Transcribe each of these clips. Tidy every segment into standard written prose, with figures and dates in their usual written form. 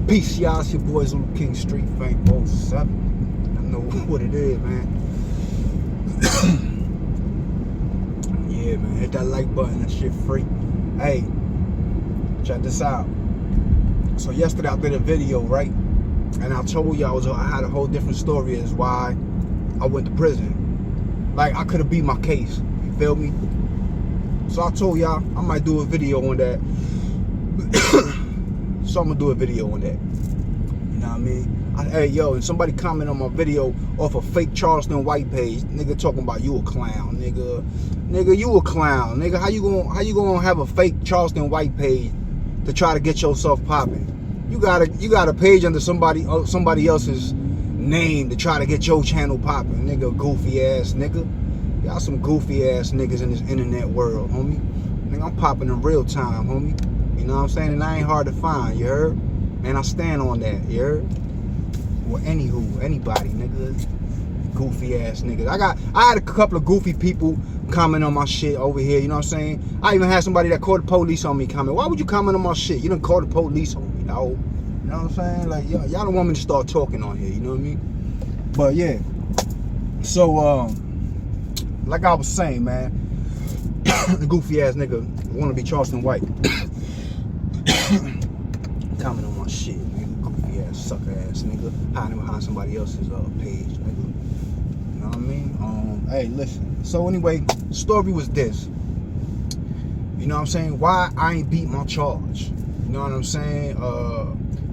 Peace, y'all. It's your boys on King Street Fame 07. I know what it is, man. Yeah, man. Hit that like button. That shit free. Hey, check this out. So yesterday I did a video, right? And I told y'all I had a whole different story as why I went to prison. Like, I could have beat my case. You feel me? So I told y'all I might do a video on that. So I'm gonna do a video on that. You know what I mean? Hey, yo, and somebody comment on my video off a fake Charleston White page, nigga, talking about you a clown, nigga, you a clown, nigga. How you gonna have a fake Charleston White page to try to get yourself popping? You got a page under somebody else's name to try to get your channel popping, nigga. Goofy ass nigga. Y'all some goofy ass niggas in this internet world, homie. Nigga, I'm popping in real time, homie. You know what I'm saying? And I ain't hard to find, you heard? Man, I stand on that, you heard? Well, anybody, nigga. Goofy ass niggas. I had a couple of goofy people comment on my shit over here, you know what I'm saying? I even had somebody that called the police on me comment. Why would you comment on my shit? You done called the police on me, no. You know what I'm saying? Like, y'all don't want me to start talking on here, you know what I mean? But yeah. So, like I was saying, man, the goofy ass nigga wanna be Charleston White. Comment on my shit, nigga. Goofy ass, sucker ass nigga. Hiding behind somebody else's page, nigga. You know what I mean? Hey, listen. So anyway, the story was this. You know what I'm saying? Why I ain't beat my charge. You know what I'm saying?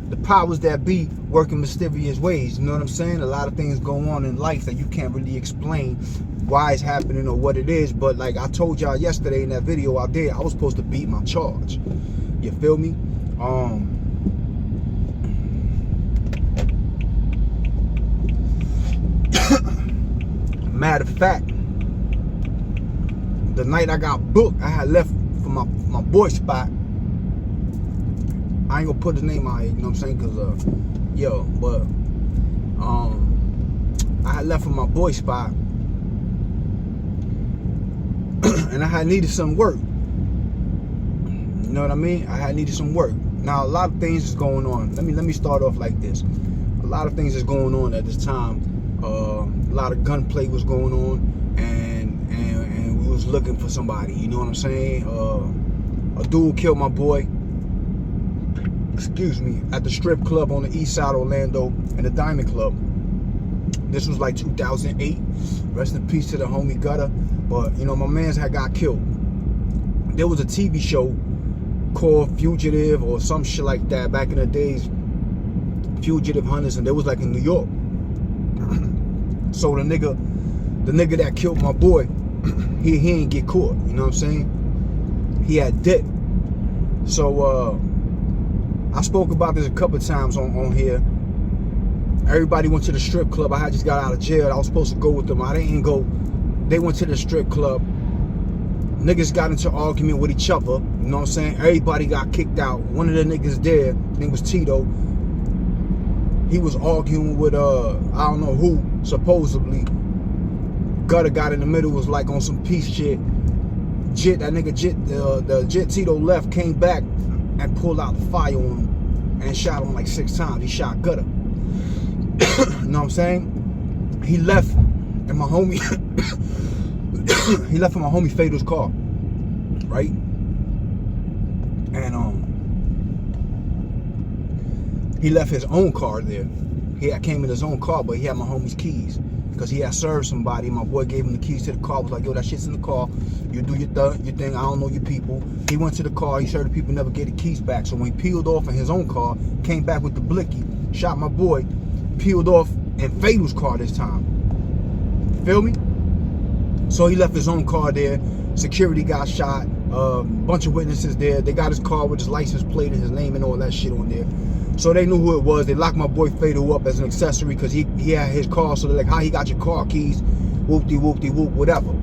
The powers that be work in mysterious ways. You know what I'm saying? A lot of things go on in life that you can't really explain why it's happening or what it is. But like I told y'all yesterday in that video I did, I was supposed to beat my charge. You feel me? Matter of fact, the night I got booked, I had left for my boy spot. I ain't gonna put his name out here, you know what I'm saying? Cause but I had left for my boy spot, and I had needed some work. You know what I mean? I had needed some work. Now a lot of things is going on. Let me start off like this. A lot of things is going on at this time. A lot of gunplay was going on, and we was looking for somebody. You know what I'm saying? A dude killed my boy. Excuse me, at the strip club on the east side of Orlando, in the Diamond Club. This was like 2008. Rest in peace to the homie Gutter. But you know, my man's had got killed. There was a TV show called Fugitive or some shit like that back in the days. Fugitive Hunters, and they was like in New York. So the nigga that killed my boy, he ain't get caught. You know what I'm saying? He had dipped. So I spoke about this a couple of times on here. Everybody went to the strip club. I had just got out of jail. I was supposed to go with them. I didn't go. They went to the strip club. Niggas got into an argument with each other. You know what I'm saying? Everybody got kicked out. One of the niggas there, his name was Tito. He was arguing with I don't know who, supposedly. Gutter got in the middle, was like on some peace shit. The Jit Tito left, came back and pulled out the fire on him and shot him like 6 times. He shot Gutter. You know what I'm saying? He left and my homie he left in my homie Fatal's car, right? And he left his own car there. He came in his own car, but he had my homie's keys because he had served somebody. My boy gave him the keys to the car. Was like, yo, that shit's in the car. You do your thing. I don't know your people. He went to the car. He served the people, never get the keys back. So when he peeled off in his own car, came back with the blicky, shot my boy, peeled off in Fatal's car this time. Feel me? So he left his own car there. Security got shot. Bunch of witnesses there. They got his car with his license plate and his name and all that shit on there. So they knew who it was. They locked my boy Fatal up as an accessory because he had his car. So they're like, how he got your car keys? Whoop-de-whoop-de-whoop, whatever.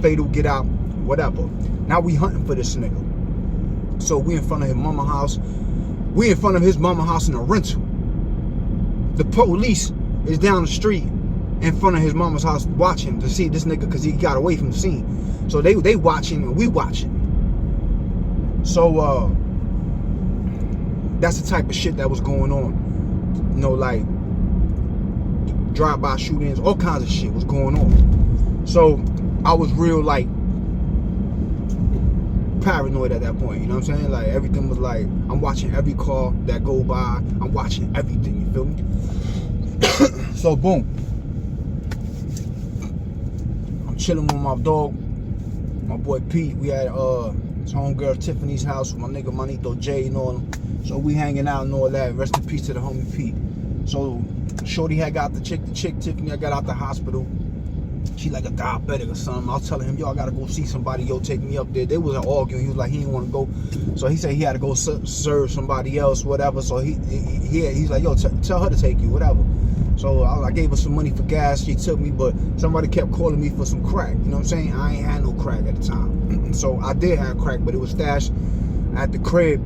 Fatal, get out, whatever. Now we hunting for this nigga. So we in front of his mama house. We in front of his mama house in a rental. The police is down the street in front of his mama's house watching to see this nigga because he got away from the scene. So they watching and we watching. So that's the type of shit that was going on. You know, like drive-by shootings, all kinds of shit was going on. So I was real like paranoid at that point, you know what I'm saying? Like everything was like, I'm watching every car that go by, I'm watching everything, you feel me? So boom, I'm chilling with my dog, my boy Pete. We at his homegirl Tiffany's house with my nigga Manito J and all them. So we hanging out and all that. Rest in peace to the homie Pete. So Shorty had got the chick Tiffany, I got out the hospital. She like a diabetic or something. I was telling him, yo, I gotta go see somebody, yo, take me up there. They was arguing. He was like, he didn't want to go. So he said he had to go serve somebody else, whatever. So he's like, yo, tell her to take you, whatever. So I gave her some money for gas. She took me, but somebody kept calling me for some crack. You know what I'm saying? I ain't had no crack at the time. So I did have crack, but it was stashed at the crib.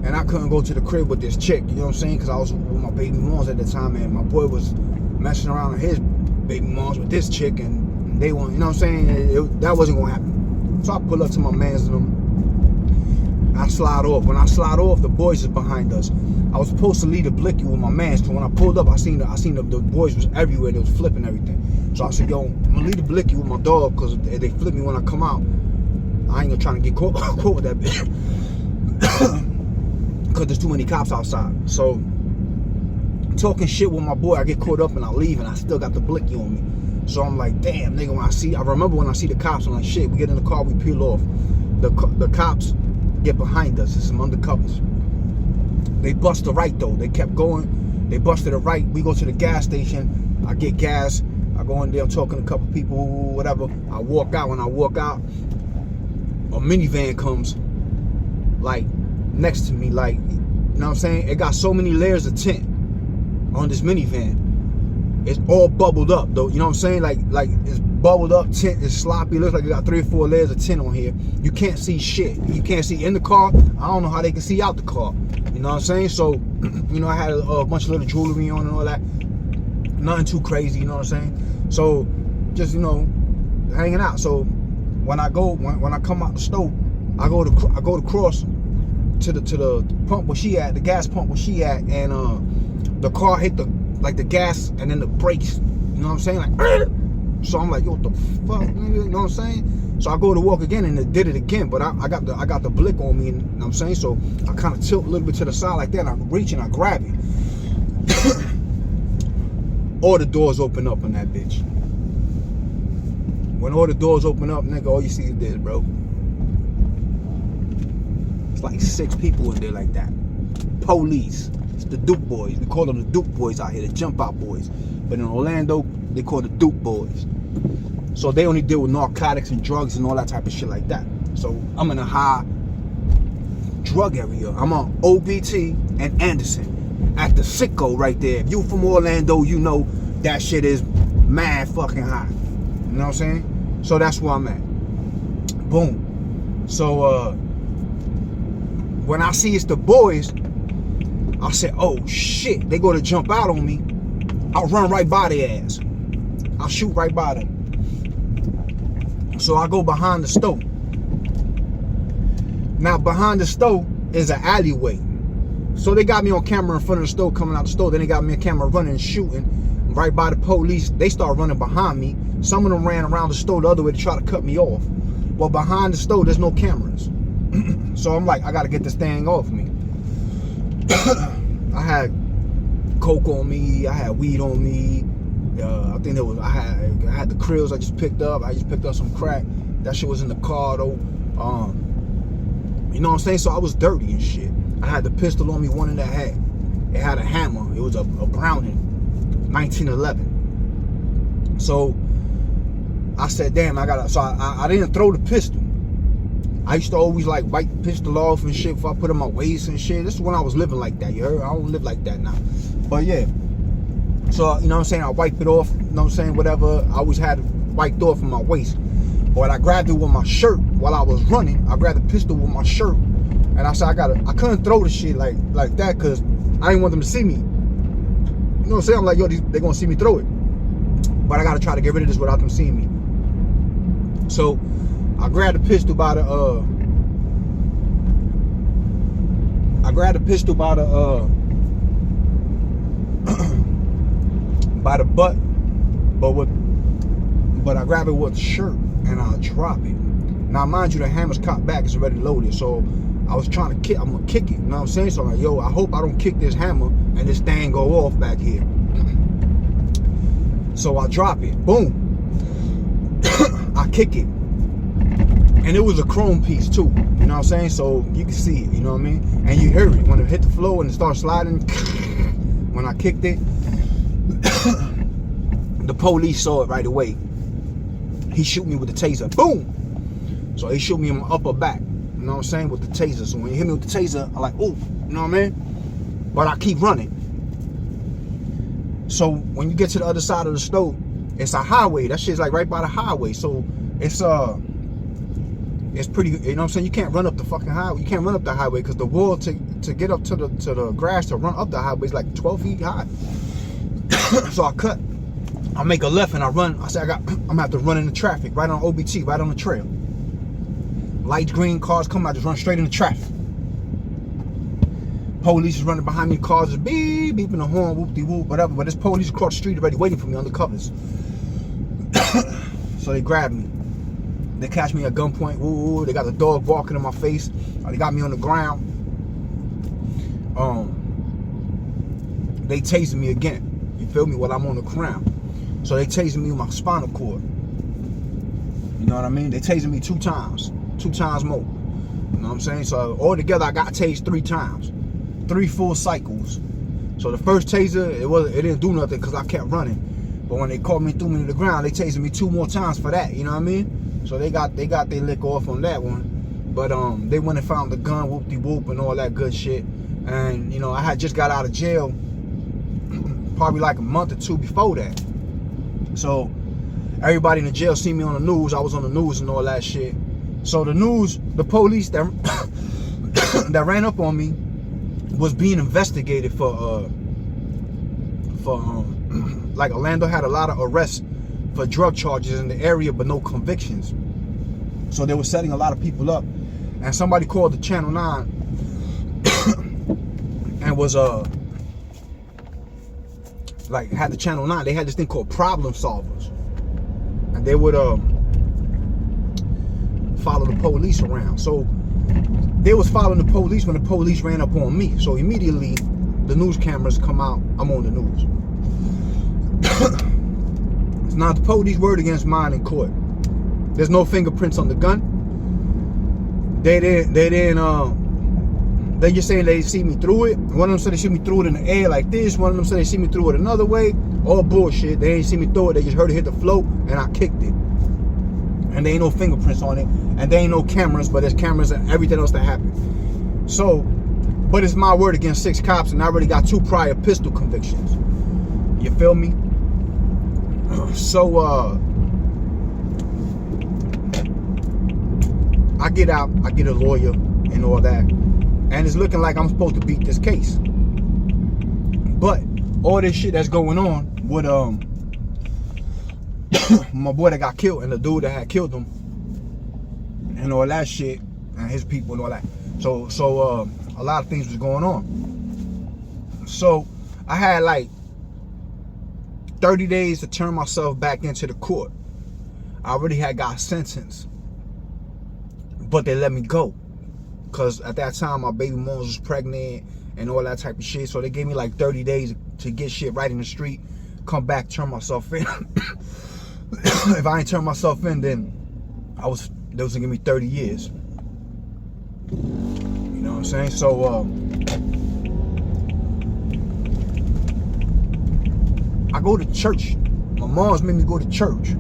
And I couldn't go to the crib with this chick, you know what I'm saying? Because I was with my baby moms at the time, and my boy was messing around with his baby moms with this chick, and they want, you know what I'm saying? That wasn't gonna happen. So I pull up to my mans and them. I slide off. When I slide off, the boys is behind us. I was supposed to leave the blicky with my mans, so when I pulled up, I seen the boys was everywhere. They was flipping everything. So I said, yo, I'm gonna leave the blicky with my dog, because if they flip me when I come out, I ain't gonna try to get caught with that bitch. Because there's too many cops outside. So talking shit with my boy, I get caught up and I leave, and I still got the blicky on me. So I'm like, damn, nigga, I remember when I see the cops, I'm like, shit, we get in the car, we peel off. The cops get behind us. It's some undercovers. They bust the right though. They kept going. They busted the right. We go to the gas station. I get gas. I go in there, I'm talking to a couple people, whatever. I walk out. When I walk out, a minivan comes like next to me, like, you know what I'm saying? It got so many layers of tint on this minivan. It's all bubbled up though, you know what I'm saying? Like it's bubbled up tint, it's sloppy, it looks like it got 3 or 4 layers of tint on here. You can't see shit. You can't see in the car. I don't know how they can see out the car. You know what I'm saying? So, you know, I had a bunch of little jewelry on and all that. Nothing too crazy, you know what I'm saying? So just, you know, hanging out. So when I come out the stove, I go to cross to the pump where she at, the gas pump where she at, and the car hit the gas and then the brakes, you know what I'm saying? Like, so I'm like, yo, what the fuck, nigga? You know what I'm saying? So I go to walk again and it did it again, but I got the blick on me, you know what I'm saying? So I kind of tilt a little bit to the side like that, and I reach and I grab it. All the doors open up on that bitch. When all the doors open up, nigga, all you see is this, bro. It's like 6 people in there like that. Police. It's the Duke boys. We call them the Duke boys out here, the jump out boys. But in Orlando, they call the Duke boys. So they only deal with narcotics and drugs and all that type of shit like that. So I'm in a high drug area. I'm on OBT and Anderson at the Sicko right there. If you from Orlando, you know that shit is mad fucking high. You know what I'm saying? So that's where I'm at. Boom. So when I see it's the boys, I said, oh shit, they go to jump out on me. I'll run right by their ass. I'll shoot right by them. So I go behind the stove. Now behind the stove is an alleyway. So they got me on camera in front of the stove coming out the stove. Then they got me on camera running and shooting right by the police. They start running behind me. Some of them ran around the stove the other way to try to cut me off. But behind the stove, there's no cameras. So I'm like, I gotta get this thing off me. I had coke on me, I had weed on me. I think I had the krills I just picked up. I just picked up some crack. That shit was in the car though. You know what I'm saying? So I was dirty and shit. I had the pistol on me, one in the head. It had a hammer. It was a Browning, 1911. So I said, damn, so I didn't throw the pistol. I used to always like wipe the pistol off and shit before I put it in my waist and shit. This is when I was living like that, you heard? I don't live like that now. But yeah. So, you know what I'm saying? I wiped it off, you know what I'm saying? Whatever. I always had it wiped off from my waist. But I grabbed it with my shirt while I was running. I grabbed the pistol with my shirt. And I said, I couldn't throw the shit like that because I didn't want them to see me. You know what I'm saying? I'm like, yo, they're going to see me throw it. But I got to try to get rid of this without them seeing me. So I grabbed the pistol by the I grabbed a pistol by the by the butt, but I grab it with the shirt and I drop it. Now mind you, the hammer's cocked back, it's already loaded, so I was trying to kick. I'm gonna kick it, you know what I'm saying? So I'm like, yo, I hope I don't kick this hammer and this thing go off back here. So I drop it, boom. I kick it, and it was a chrome piece too, you know what I'm saying? So you can see it, you know what I mean? And you hear it when it hit the floor and it starts sliding. When I kicked it, the police saw it right away. He shoot me with the taser, boom. So he shoot me in my upper back, you know what I'm saying, with the taser. So when you hit me with the taser, I'm like, ooh, you know what I mean? But I keep running. So when you get to the other side of the stove, it's a highway. That shit's like right by the highway. So it's pretty, you know what I'm saying? You can't run up the fucking highway. You can't run up the highway because the wall to get up to the grass to run up the highway is like 12 feet high. So I cut. I make a left and I run. I say I'm gonna have to run into traffic right on OBT, right on the trail. Light green cars come, I just run straight into traffic. Police is running behind me, cars is beeping the horn, whoop-de-whoop, whatever. But this police across the street already waiting for me under covers. So they grab me. They catch me at gunpoint. Ooh, they got the dog barking in my face. They got me on the ground. They tasing me again. You feel me? While I'm on the ground. So they tasing me with my spinal cord. You know what I mean? They tasing me 2 times. 2 times more. You know what I'm saying? So altogether I got tased 3 times. 3 full cycles. So the first taser, it didn't do nothing because I kept running. But when they caught me, threw me to the ground, they tased me 2 more times for that. You know what I mean? So they got their lick off on that one. But they went and found the gun, whoop-de-whoop, and all that good shit. And you know, I had just got out of jail probably like a month or 2 before that. So everybody in the jail seen me on the news. I was on the news and all that shit. So the news, the police that that ran up on me was being investigated for like Orlando had a lot of arrests for drug charges in the area, but no convictions. So they were setting a lot of people up, and somebody called the Channel 9 and was like had the Channel 9. They had this thing called problem solvers, and they would follow the police around. So they was following the police when the police ran up on me. So immediately the news cameras come out. I'm on the news. It's not the police word against mine in court. There's no fingerprints on the gun. They just saying they see me through it. One of them said they see me through it in the air like this. One of them said they see me through it another way. All bullshit. They ain't see me through it. They just heard it hit the floor and I kicked it. And there ain't no fingerprints on it. And there ain't no cameras, but there's cameras and everything else that happened. So, but it's my word against 6 cops, and I already got 2 prior pistol convictions. You feel me? So, I get out, I get a lawyer and all that. And it's looking like I'm supposed to beat this case. But all this shit that's going on with my boy that got killed and the dude that had killed him and all that shit and his people and all that. So a lot of things was going on. So I had like 30 days to turn myself back into the court. I already had got sentenced, but they let me go because at that time my baby mom was pregnant and all that type of shit. So they gave me like 30 days to get shit right in the street, come back, turn myself in. If I ain't turn myself in, then they was gonna give me 30 years. You know what I'm saying? So I go to church. My mom's made me go to church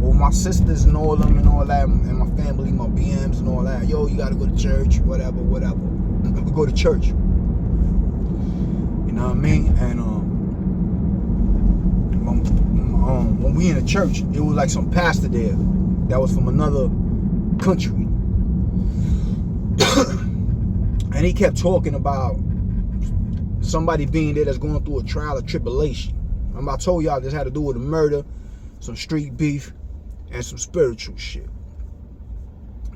with my sisters and all them and all that, and my family, my BMs and all that. Yo, you gotta go to church, whatever. We go to church. You know what I mean? And when we in the church, it was like some pastor there that was from another country. And he kept talking about somebody being there that's going through a trial of tribulation. I told y'all this had to do with a murder, some street beef, and some spiritual shit.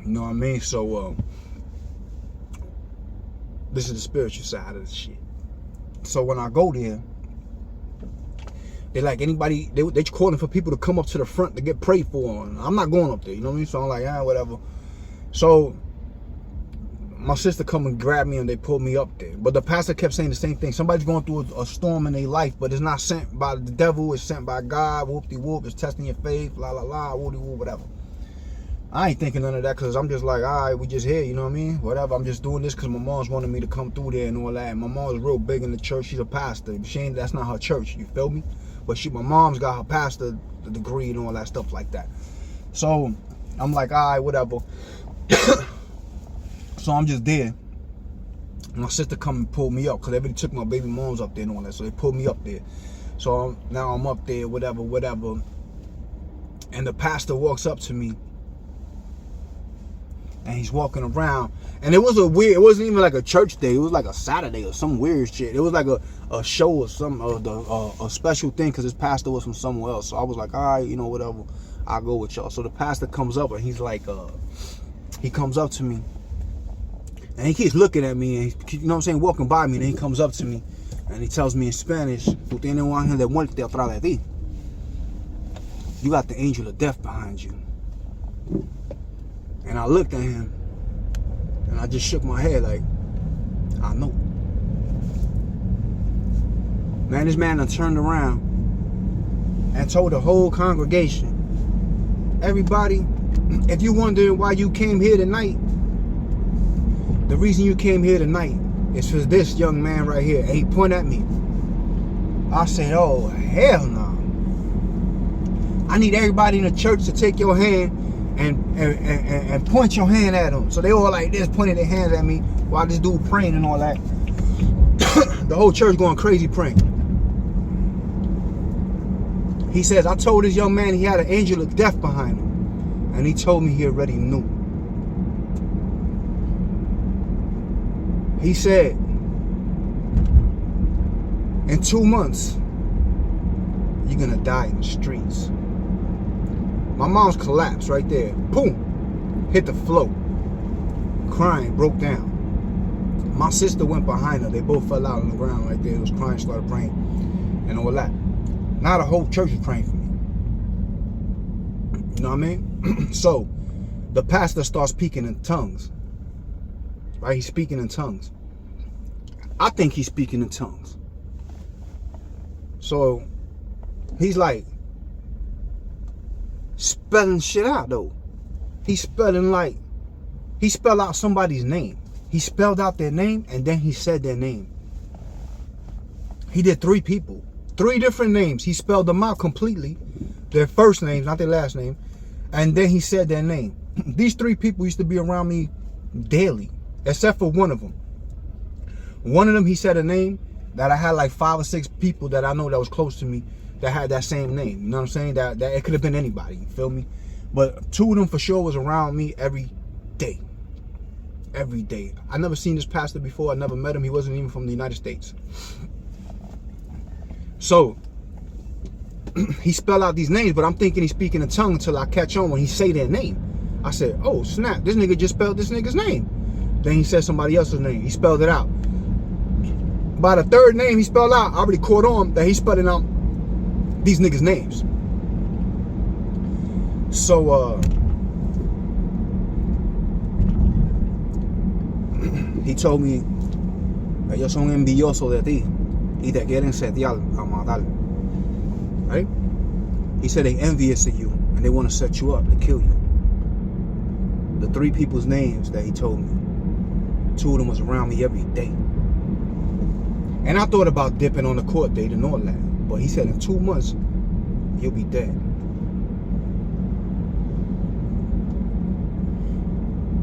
You know what I mean? So This is the spiritual side of the shit. So when I go there, they like anybody, they calling for people to come up to the front to get prayed for. And I'm not going up there, you know what I mean? So I'm like, whatever. So my sister come and grab me and they pulled me up there. But the pastor kept saying the same thing. Somebody's going through a storm in their life, but it's not sent by the devil. It's sent by God. Whoop-de-whoop. It's testing your faith. La, la, la. Whoop-de-whoop. Whatever. I ain't thinking none of that because I'm just like, all right, we just here. You know what I mean? Whatever. I'm just doing this because my mom's wanted me to come through there and all that. And my mom's real big in the church. She's a pastor. That's not her church. You feel me? But my mom's got her pastor degree and all that stuff like that. So I'm like, all right, whatever. So I'm just there. My sister come and pulled me up because they already took my baby moms up there and all that. So they pulled me up there. So now I'm up there, whatever. And the pastor walks up to me. And he's walking around. And it was it wasn't even like a church day. It was like a Saturday or some weird shit. It was like a show or some a special thing because his pastor was from somewhere else. So I was like, all right, you know, whatever. I'll go with y'all. So the pastor comes up and he's like, he comes up to me. And he keeps looking at me, and he, you know what I'm saying, walking by me, and then he comes up to me, and he tells me in Spanish, "Tú tienes un ángel de muerte atrás de ti. You got the angel of death behind you." And I looked at him, and I just shook my head like, I know. Man, this man done turned around and told the whole congregation, everybody, if you wondering why you came here tonight, the reason you came here tonight is for this young man right here. And he pointed at me. I said, oh, hell no. I need everybody in the church to take your hand and point your hand at him. So they all like this, pointing their hands at me while this dude praying and all that. The whole church going crazy praying. He says, I told this young man he had an angel of death behind him. And he told me he already knew. He said, in 2 months, you're gonna die in the streets. My mom's collapsed right there. Boom! Hit the floor. Crying, broke down. My sister went behind her. They both fell out on the ground right there. It was crying, started praying, and all that. Now the whole church is praying for me. You know what I mean? So, the pastor starts speaking in tongues. Right? He's speaking in tongues. I think he's speaking in tongues. So he's like spelling shit out though. He spelled out somebody's name. He spelled out their name and then he said their name. He did 3 people. 3 different names. He spelled them out completely. Their first names, not their last name. And then he said their name. These 3 people used to be around me daily. Except for one of them. One of them, he said a name that I had like 5 or 6 people that I know that was close to me that had that same name. You know what I'm saying? That it could have been anybody. You feel me? But 2 of them for sure was around me every day. Every day. I never seen this pastor before. I never met him. He wasn't even from the United States. So he spelled out these names, but I'm thinking he's speaking in tongue until I catch on when he say their name. I said, oh snap, this nigga just spelled this nigga's name. Then he said somebody else's name. He spelled it out. By the 3rd name he spelled out, I already caught on that he's spelling out these niggas' names. So, he told me, ellos son envidiosos de ti y te quieren setear a matar. Right? He said they envious of you and they want to set you up to kill you. The 3 people's names that he told me. 2 of them was around me every day. And I thought about dipping on the court date and all that. But he said in 2 months, you'll be dead.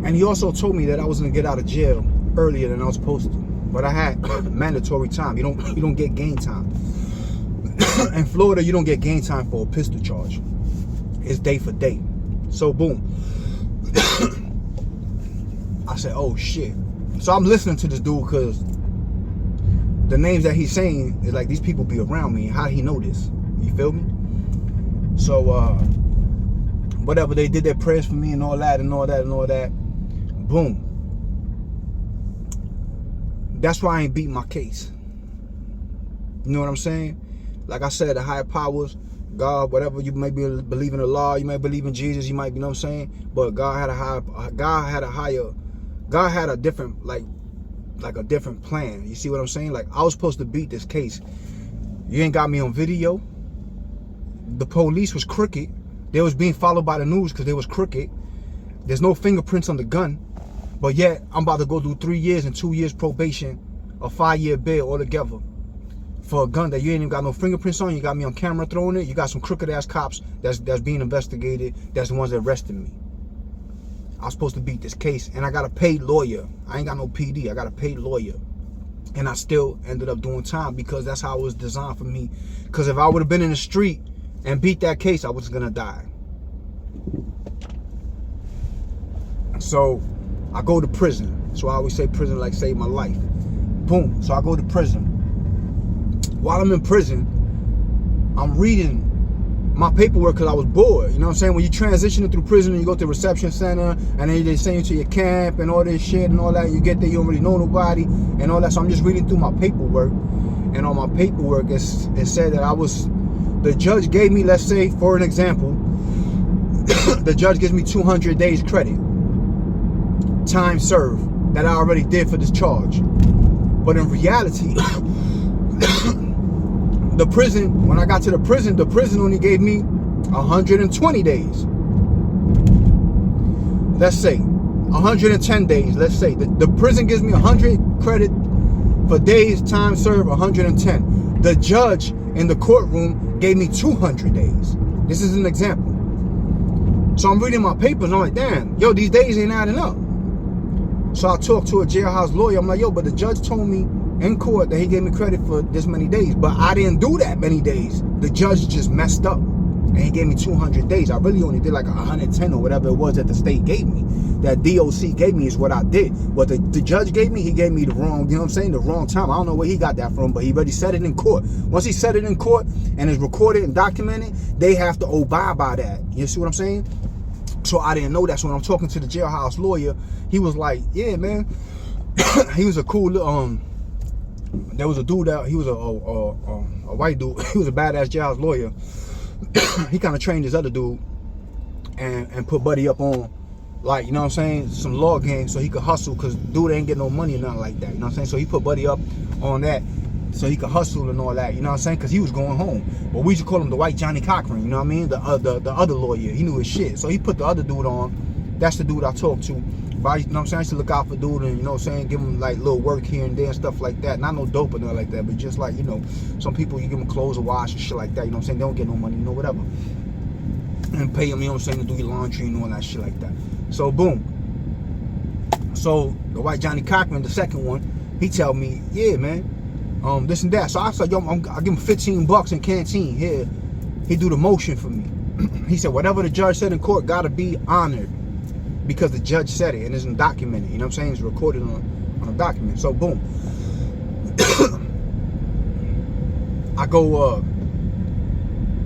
And he also told me that I was going to get out of jail earlier than I was supposed to. But I had mandatory time. You don't get game time. In Florida, you don't get game time for a pistol charge. It's day for day. So boom. I said, oh shit. So I'm listening to this dude because the names that he's saying is like these people be around me. How he know this? You feel me? So whatever, they did their prayers for me and all that and all that and all that. Boom. That's why I ain't beat my case. You know what I'm saying? Like I said, the higher powers, God, whatever, you may be believe in the law, you may believe in Jesus, you might be, you know what I'm saying? But God had a different, like a different plan. You see what I'm saying? Like, I was supposed to beat this case. You ain't got me on video. The police was crooked. They was being followed by the news because they was crooked. There's no fingerprints on the gun. But yet, I'm about to go through 3 years and 2 years probation, a 5-year bail altogether for a gun that you ain't even got no fingerprints on. You got me on camera throwing it. You got some crooked ass cops that's being investigated. That's the ones that arrested me. I was supposed to beat this case, and I got a paid lawyer. I ain't got no PD. I got a paid lawyer. And I still ended up doing time because that's how it was designed for me. Because if I would have been in the street and beat that case, I was going to die. So I go to prison. So I always say prison like saved my life. Boom. So I go to prison. While I'm in prison, I'm reading my paperwork because I was bored. You know what I'm saying? When you transitioning through prison and you go to the reception center and then they send you to your camp and all this shit and all that, you get there, you don't really know nobody and all that. So I'm just reading through my paperwork, and on my paperwork it said that the judge gave me, let's say for an example, the judge gives me 200 days credit, time served, that I already did for this charge. But in reality, the prison, when I got to the prison only gave me 120 days. Let's say 110 days. Let's say the prison gives me 100 credit for days, time served, 110. The judge in the courtroom gave me 200 days. This is an example. So I'm reading my papers and I'm like, damn, yo, these days ain't adding up. So I talked to a jailhouse lawyer. I'm like, yo, but the judge told me in court that he gave me credit for this many days, but I didn't do that many days. The judge just messed up and he gave me 200 days. I really only did like 110 or whatever it was that the state gave me. That DOC gave me is what I did. What the judge gave me, he gave me the wrong, you know what I'm saying, the wrong time. I don't know where he got that from, but he already said it in court. Once he said it in court and it's recorded and documented, they have to abide by that. You see what I'm saying? So I didn't know that. So when I'm talking to the jailhouse lawyer, he was like, yeah, man. He was a cool, there was a dude out, he was a white dude. He was a badass jailhouse lawyer. He kind of trained this other dude and put Buddy up on, like, you know what I'm saying, some law games so he could hustle, because dude ain't get no money or nothing like that, you know what I'm saying? So he put Buddy up on that so he could hustle and all that, you know what I'm saying, because he was going home. But we used to call him the white Johnny Cochran, you know what I mean, the other lawyer. He knew his shit. So he put the other dude on. That's the dude I talked to. But you know what I'm saying, I used to look out for dude and, you know what I'm saying, give him like little work here and there and stuff like that. Not no dope or nothing like that, but just like, you know, some people, you give them clothes to wash and shit like that, you know what I'm saying, they don't get no money, you know, whatever. And pay them, you know what I'm saying, to do your laundry and all that shit like that. So boom. So the white Johnny Cochran, the second one, he tell me, yeah, man, this and that. So I said, yo, I give him $15 in canteen. Here, he do the motion for me. He said, whatever the judge said in court gotta be honored, because the judge said it and it's documented. You know what I'm saying? It's recorded on a document. So boom. I go,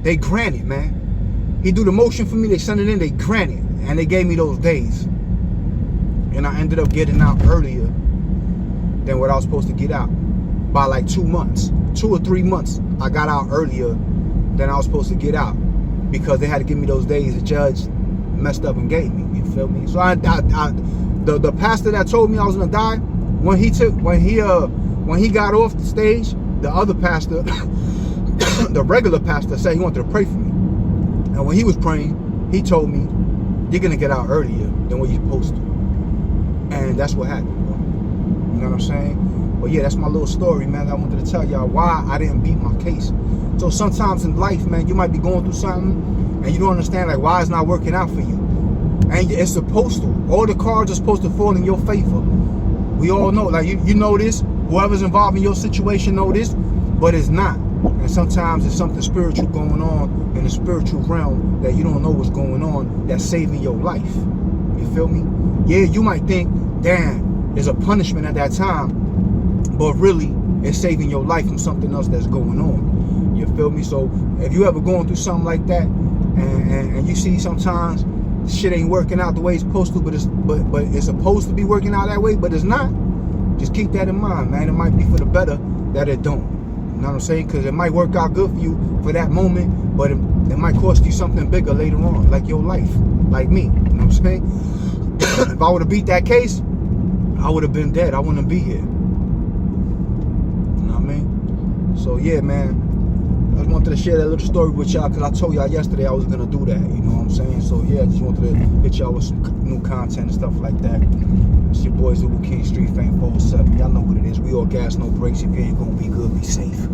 they grant it, man. He do the motion for me, they send it in, they grant it. And they gave me those days. And I ended up getting out earlier than what I was supposed to get out. By like 2 months. 2 or 3 months, I got out earlier than I was supposed to get out. Because they had to give me those days the judge messed up and gave me. You feel me? So the pastor that told me I was gonna die, when he got off the stage, the other pastor, the regular pastor, said he wanted to pray for me. And when he was praying, he told me, you're gonna get out earlier than what you're supposed to. And that's what happened, bro. You know what I'm saying? But yeah, that's my little story, man. I wanted to tell y'all why I didn't beat my case. So sometimes in life, man, you might be going through something and you don't understand, like, why it's not working out for you. And it's supposed to. All the cards are supposed to fall in your favor. We all know, like, you know this. Whoever's involved in your situation know this, but it's not. And sometimes it's something spiritual going on in the spiritual realm that you don't know what's going on that's saving your life. You feel me? Yeah, you might think, damn, there's a punishment at that time, but really, it's saving your life from something else that's going on. You feel me? So if you ever going through something like that, and you see sometimes shit ain't working out the way it's supposed to, but it's supposed to be working out that way, but it's not. Just keep that in mind, man. It might be for the better that it don't. You know what I'm saying? Because it might work out good for you for that moment, but it might cost you something bigger later on, like your life, like me. You know what I'm saying? If I would have beat that case, I would have been dead. I wouldn't be here. You know what I mean? So yeah, man. I just wanted to share that little story with y'all because I told y'all yesterday I was gonna do that. You know what I'm saying? So yeah, I just wanted to hit y'all with some new content and stuff like that. It's your boy Zulu King, Street Fame 407. Y'all know what it is. We all gas, no brakes. If you ain't gonna be good, be safe.